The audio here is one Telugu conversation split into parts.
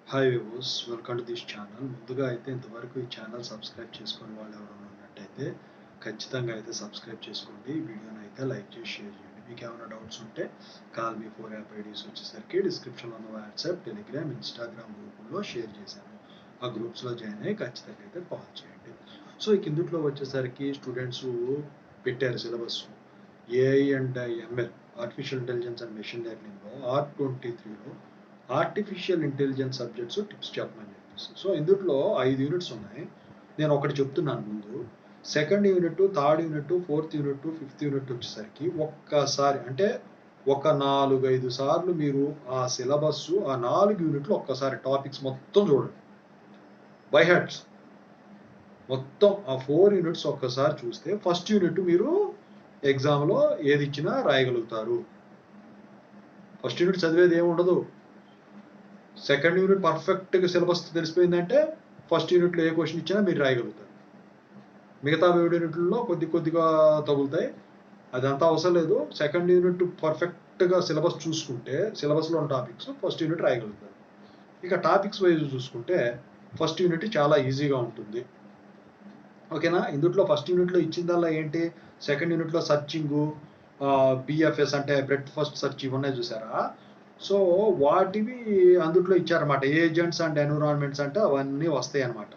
Hi viewers, welcome to this channel. ముందుగా అయితే ఇంతవరకు ఈ ఛానల్ సబ్స్క్రైబ్ చేసుకుని వాళ్ళు ఎవరైనా ఉన్నట్టయితే ఖచ్చితంగా అయితే సబ్స్క్రైబ్ చేసుకోండి. వీడియోని అయితే లైక్ చేసి షేర్ చేయండి. మీకు ఏమైనా డౌట్స్ ఉంటే కాల్ మీ 4 యాప్ ఐడీస్ వచ్చేసరికి డిస్క్రిప్షన్లో ఉన్న వాట్సాప్, టెలిగ్రామ్, ఇన్స్టాగ్రామ్ గ్రూపుల్లో షేర్ చేశాను. ఆ గ్రూప్స్లో జాయిన్ అయ్యి ఖచ్చితంగా అయితే కాల్ చేయండి. సో ఈ కిందుట్లో వచ్చేసరికి స్టూడెంట్స్ పెట్టారు syllabus AI and ML, artificial intelligence and machine లెర్నింగ్లో R23లో ఆర్టిఫిషియల్ ఇంటెలిజెన్స్ సబ్జెక్ట్స్ టిప్స్ చెప్పమని చెప్పేసి. సో ఇందులో 5 యూనిట్స్ ఉన్నాయి. నేను ఒకటి చెప్తున్నాను ముందు. Second unit, third unit, fourth unit, fifth unit వచ్చేసరికి ఒక్కసారి అంటే ఒక 4-5 సార్లు మీరు ఆ సిలబస్ ఆ 4 యూనిట్లు ఒక్కసారి టాపిక్స్ మొత్తం చూడండి బై హెడ్స్. మొత్తం ఆ 4 యూనిట్స్ ఒక్కసారి చూస్తే ఫస్ట్ యూనిట్ మీరు ఎగ్జామ్లో ఏది ఇచ్చినా రాయగలుగుతారు. ఫస్ట్ యూనిట్ చదివేది ఏమి ఉండదు. సెకండ్ యూనిట్ పర్ఫెక్ట్గా సిలబస్ తెలిసిపోయిందంటే ఫస్ట్ యూనిట్లో ఏ క్వశ్చన్ ఇచ్చినా మీరు రాయగలుగుతారు. మిగతా 7 యూనిట్లలో కొద్దిగా తగులుతాయి, అదంతా అవసరం లేదు. సెకండ్ యూనిట్ పర్ఫెక్ట్గా సిలబస్ చూసుకుంటే సిలబస్లో ఉన్న టాపిక్స్ ఫస్ట్ యూనిట్ రాయగలుగుతారు. ఇక టాపిక్స్ వైజ్ చూసుకుంటే ఫస్ట్ యూనిట్ చాలా ఈజీగా ఉంటుంది. ఓకేనా. ఇందులో ఫస్ట్ యూనిట్లో ఇచ్చిందల్లా ఏంటి, సెకండ్ యూనిట్లో సర్చింగు, బిఎఫ్ఎస్ అంటే బ్రెడ్ ఫస్ట్ సెర్చ్ ఇవి ఉన్నాయి చూసారా. సో వాటివి అందుట్లో ఇచ్చారన్నమాట. ఏజెంట్స్ అండ్ ఎన్విరాన్మెంట్స్ అంటే అవన్నీ వస్తాయి అన్నమాట.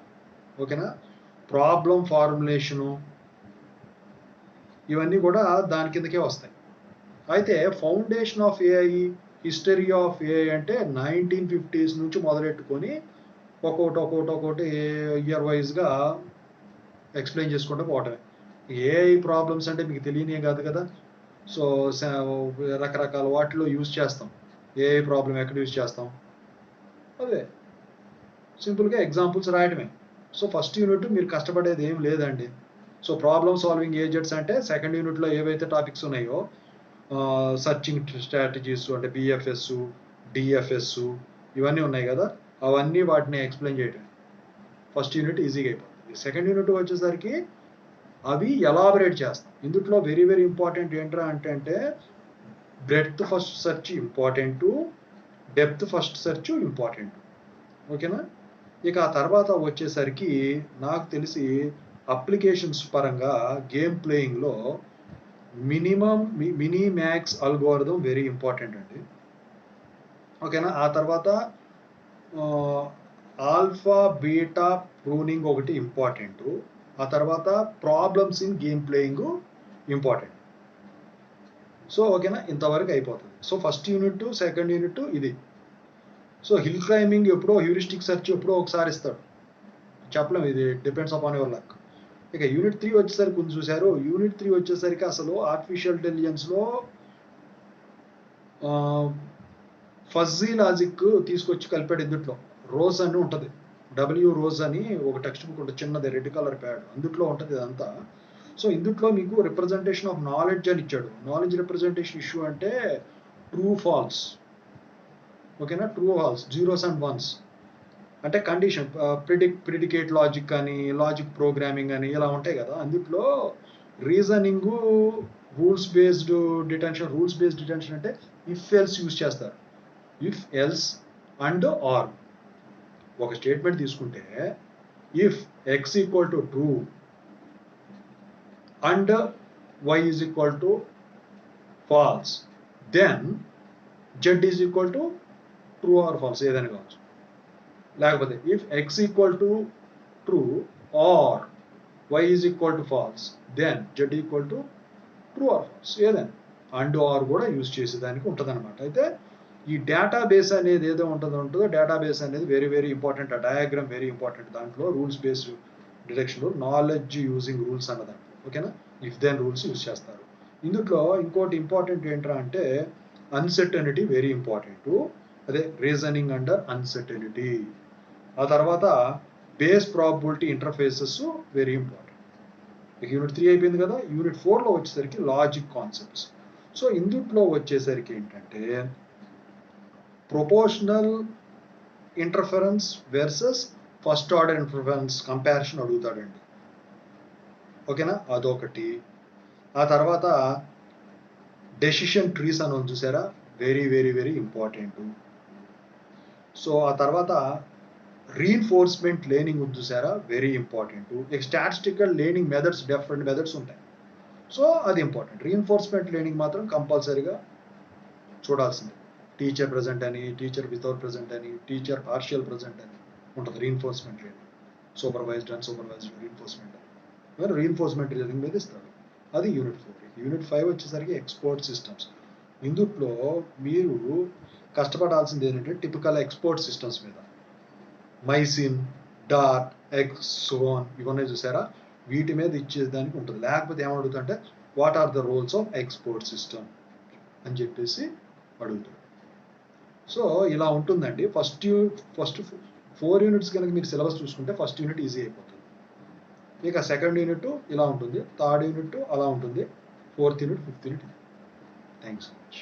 ఓకేనా. ప్రాబ్లం ఫార్ములేషను ఇవన్నీ కూడా దాని కిందకే వస్తాయి. అయితే foundation of AI, history of AI అంటే 1950s నుంచి మొదలెట్టుకొని ఒక్కొక్కటి ఇయర్ వైజ్గా ఎక్స్ప్లెయిన్ చేసుకుంటూ పోవటమే. ఏఐ ప్రాబ్లమ్స్ అంటే మీకు తెలియనే కాదు కదా. సో రకరకాల వాటిలో యూజ్ చేస్తాం. ఏఐ ప్రాబ్లం ఎక్కడ యూజ్ చేస్తాం, అదే సింపుల్గా ఎగ్జాంపుల్స్ రాయటమే. సో ఫస్ట్ యూనిట్ మీరు కష్టపడేది ఏం లేదండి. సో ప్రాబ్లమ్ సాల్వింగ్ ఏజెంట్స్ అంటే సెకండ్ యూనిట్లో ఏవైతే టాపిక్స్ ఉన్నాయో సర్చింగ్ స్ట్రాటజీస్ అంటే బిఎఫ్ఎస్, డిఎఫ్ఎస్ ఇవన్నీ ఉన్నాయి కదా, అవన్నీ వాటిని ఎక్స్ప్లెయిన్ చేయటం ఫస్ట్ యూనిట్ ఈజీగా అయిపోతుంది. సెకండ్ యూనిట్ వచ్చేసరికి అవి ఎలాబరేట్ చేస్తాం. ఇందులో వెరీ వెరీ ఇంపార్టెంట్ ఏంట్రా అంటే breadth first search important, depth first search important. ఓకేనా. ఇక ఆ తర్వాత వచ్చేసరికి నాకు తెలిసి అప్లికేషన్స్ పరంగా గేమ్ ప్లేయింగ్లో mini max algorithm very important అండి. ఓకేనా. ఆ తర్వాత ఆల్ఫా బీటా ప్రూనింగ్ ఒకటి ఇంపార్టెంట్. ఆ తర్వాత problems in game playing important. So ఓకేనా, ఇంతవరకు అయిపోతుంది. So first unit, second unit ఇది. సో హిల్ క్లైంబింగ్ ఎప్పుడో, హ్యూరిస్టిక్ సెర్చ్ ఎప్పుడో ఒకసారి ఇస్తాడు, చెప్పలేం, ఇది డిపెండ్స్ అపాన్ యువర్ లక్. ఇక యూనిట్ 3 వచ్చేసరికి కొంచెం చూశారు. యూనిట్ 3 వచ్చేసరికి అసలు ఆర్టిఫిషియల్ ఇంటెలిజెన్స్లో ఫజీ లాజిక్ తీసుకొచ్చి కలిపాడు. ఇందుట్లో రోజ్ అని ఉంటుంది, డబ్ల్యూ రోజ్ అని ఒక టెక్స్ట్ బుక్ ఉంటుంది, చిన్నది రెడ్ కలర్ ప్యాడ్, అందుట్లో ఉంటుంది ఇదంతా. సో ఇందుట్లో మీకు రిప్రజెంటేషన్ ఆఫ్ నాలెడ్జ్ అని ఇచ్చాడు. నాలెడ్జ్ రిప్రజెంటేషన్ ఇష్యూ అంటే ట్రూ ఫాల్స్. ఓకేనా. True false, zeros and ones అంటే కండిషన్, ప్రిడికేట్ లాజిక్ అని, లాజిక్ ప్రోగ్రామింగ్ అని ఇలా ఉంటాయి కదా. అందుట్లో రీజనింగ్, రూల్స్ బేస్డ్ డిటెన్షన్ అంటే ఇఫ్ ఎల్స్ యూజ్ చేస్తారు. If else and or. ఒక స్టేట్మెంట్ తీసుకుంటే if x equal to true and y is equal to false, then z is equal to true or false ఏదైనా కావచ్చు. లేకపోతే if x equal to true or y is equal to false, then z equal to true or false ఏదైనా. అండ్ ఆర్ కూడా యూజ్ చేసేదానికి ఉంటుంది అనమాట. అయితే ఈ డేటాబేస్ అనేది ఏదో ఉంటుందో డేటాబేస్ అనేది వెరీ వెరీ ఇంపార్టెంట్. ఆ డయాగ్రామ్ వెరీ ఇంపార్టెంట్. దాంట్లో రూల్స్ బేస్డ్ డిటెక్షన్లో నాలెడ్జ్ యూజింగ్ రూల్స్ అన్న దాంట్లో. ఓకేనా. ఇఫ్ దెన్ రూల్స్ యూజ్ చేస్తారు. ఇందులో ఇంకోటి ఇంపార్టెంట్ ఏంట్రా అంటే అన్సర్టనిటీ వెరీ ఇంపార్టెంట్. అదే రీజనింగ్ అండర్ అన్సర్టనిటీ. ఆ తర్వాత base probability interfaces very important. Unit 3 అయిపోయింది కదా. యూనిట్ 4లో వచ్చేసరికి లాజిక్ కాన్సెప్ట్స్. సో ఇందుట్లో వచ్చేసరికి ఏంటంటే proportional interference versus first order interference comparison అడుగుతాడండి. ఓకేనా, అదొకటి. ఆ తర్వాత డెసిషన్ ట్రీస్ అని చూసారా, very very very important. So ఆ తర్వాత రీఇన్ఫోర్స్మెంట్ లెర్నింగ్ ఉంది చూసారా, very important. Statistical learning methods, different methods ఉంటాయి. సో అది ఇంపార్టెంట్. రీఇన్ఫోర్స్మెంట్ లెర్నింగ్ మాత్రం కంపల్సరీగా చూడాల్సిందే. టీచర్ ప్రజెంట్ అని, టీచర్ వితౌట్ ప్రజెంట్ అని, టీచర్ పార్షియల్ ప్రజెంట్ అని ఉంటుంది reinforcement learning. Supervised and supervised reinforcement అని రీఇన్ఫోర్స్మెంట్ లెర్నింగ్ మీద ఇస్తాడు. అది యూనిట్ 4. యూనిట్ 5 వచ్చేసరికి ఎక్స్పోర్ట్ సిస్టమ్స్. ఇందులో మీరు కష్టపడాల్సింది ఏంటంటే టిపికల్ ఎక్స్పోర్ట్ సిస్టమ్స్ మీద. మైసిన్, డాట్, ఎక్స్, సోన్ ఇవన్నీ చూసారా, వీటి మీద ఇచ్చేదానికి ఉంటుంది. లేకపోతే ఏమడుగుతుంటే what are the roles of expert system అని చెప్పేసి అడుగుతాడు. సో ఇలా ఉంటుందండి. ఫస్ట్ 4 యూనిట్స్ కనుక మీరు సిలబస్ చూసుకుంటే ఫస్ట్ యూనిట్ ఈజీ అయిపోతుంది. ఇక సెకండ్ యూనిట్ ఇలా ఉంటుంది, థర్డ్ యూనిట్ అలా ఉంటుంది, fourth unit, fifth unit. Thanks so much.